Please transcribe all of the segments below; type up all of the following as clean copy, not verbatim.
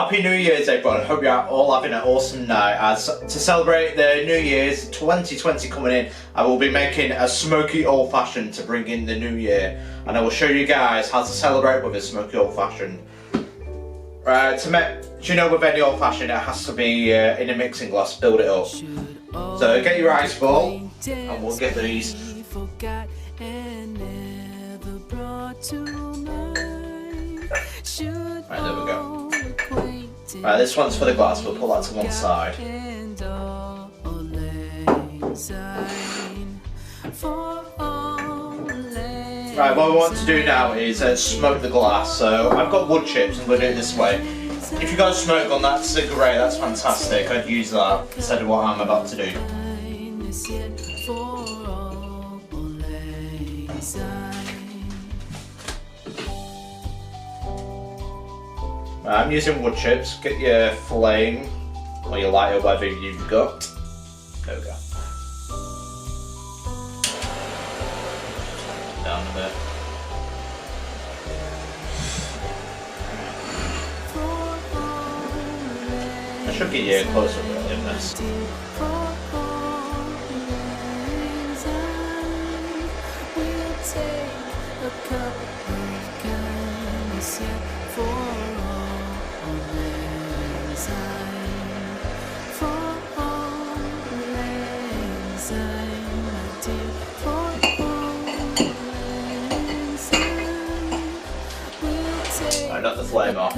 Happy New Year's everyone, I hope you're all having an awesome night. As to celebrate the New Year's 2020 coming in, I will be making a Smoky Old Fashioned to bring in the new year. And I will show you guys how to celebrate with a Smoky Old Fashioned. Right, do you know with any Old Fashioned it has to be in a mixing glass, build it up. So get your ice ball and we'll get these. Right, there we go. Right, this one's for the glass, we'll put that to one side. Right, what we want to do now is smoke the glass. So I've got wood chips, I'm going to do it this way. If you've got a smoke gun, that's great, that's fantastic. I'd use that instead of what I'm about to do. Right, I'm using wood chips. Get your flame or your lighter, whatever you've got. There we go. Down a bit. I should get you a closer look in this. I knocked the flame off.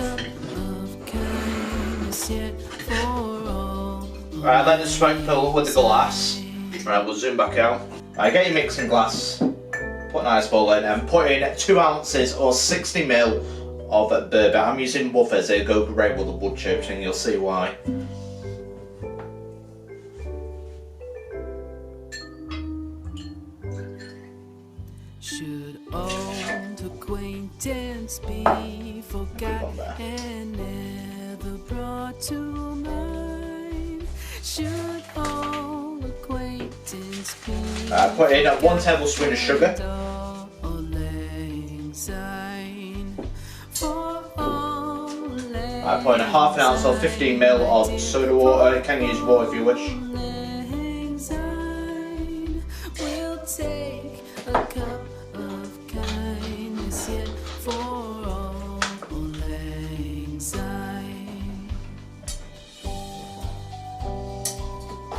Right, let the smoke fill up with the glass. Right, we'll zoom back out. Right, get your mixing glass, put an ice ball in and put in 2 ounces or 60 ml of bourbon. I'm using Woofers, they go great with the wood chips and you'll see why. Should old acquaintance be forgot and never brought to mind? Should old acquaintance be put in 1 tablespoon of sugar. I put in half an ounce or 15 ml of soda water. You can use water if you wish.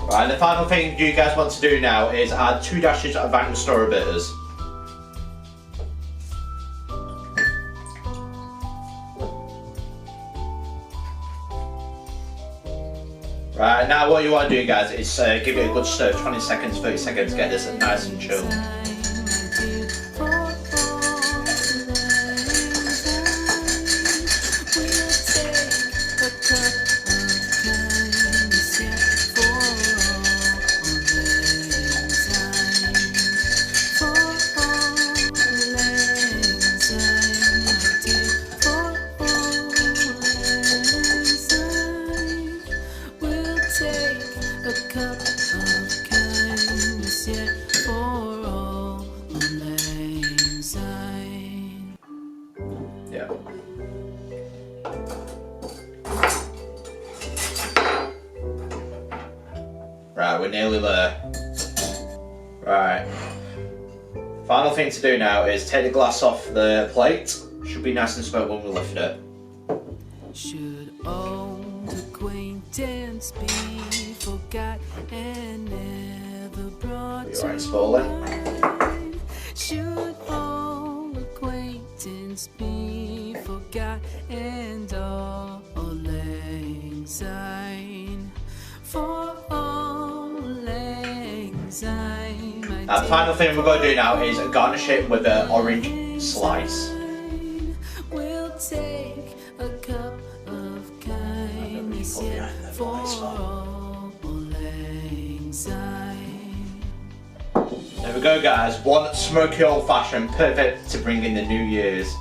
Right, and the final thing you guys want to do now is add 2 dashes of Angostura bitters. Right, now what you want to do guys is give it a good stir, 20 seconds, 30 seconds, get this nice and chilled. Yeah. Right, we're nearly there. Right. Final thing to do now is take the glass off the plate. Should be nice and smooth when we lift it. Should old acquaintance be forgot and never brought to mind? Should old acquaintance be forgot and all lang syne for all lang syne. The final thing we're going to do now is garnish it with an orange slice. We'll take a cup of kindness for all lang syne. There we go guys, 1 Smoky Old Fashioned, perfect to bring in the New Year's.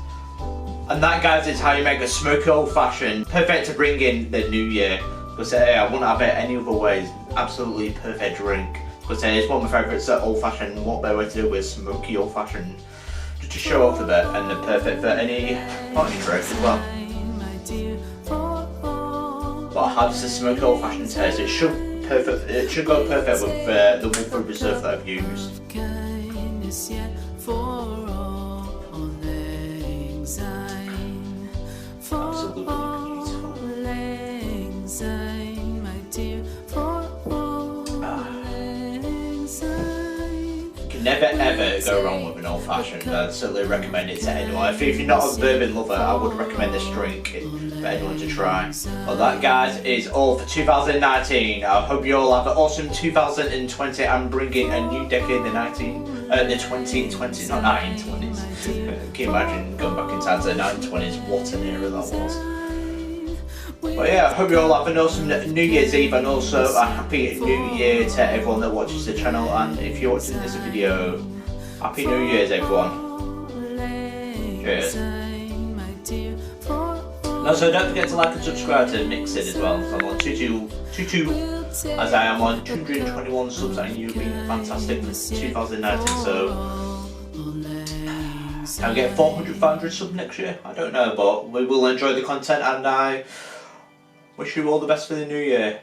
And that guys is how you make a Smoky Old Fashioned, perfect to bring in the New Year. Because I wouldn't have it any other way, absolutely perfect drink. Because it's one of my favourites, Old Fashioned, what better way to do with Smoky Old Fashioned. Just to show off a bit, and they're perfect for any party drink as well. But how does the Smoky Old Fashioned taste? It should go perfect with the Woodford Reserve that I've used. Kindness yet for all lang syne, for all lang syne, my dear, for all lang syne. You can never ever go wrong with an old fashioned. I'd certainly recommend it to anyone. If you're not a bourbon lover, I would recommend this drink for anyone to try. Well, that, guys, is all for 2019. I hope you all have an awesome 2020 and bringing a new decade, the 2020s, not 1920s. Can you imagine going back in time to the 1920s? What an era that was. But yeah, I hope you all have an awesome New Year's Eve and also a happy New Year to everyone that watches the channel. And if you're watching this video, happy New Year's, everyone. Cheers. And also, don't forget to like and subscribe to Mix It as well. So I'm on 22 as I am on 221 subs, and you've been fantastic for 2019. So I'll get 400, 500 subs next year. I don't know, but we will enjoy the content, and I wish you all the best for the new year.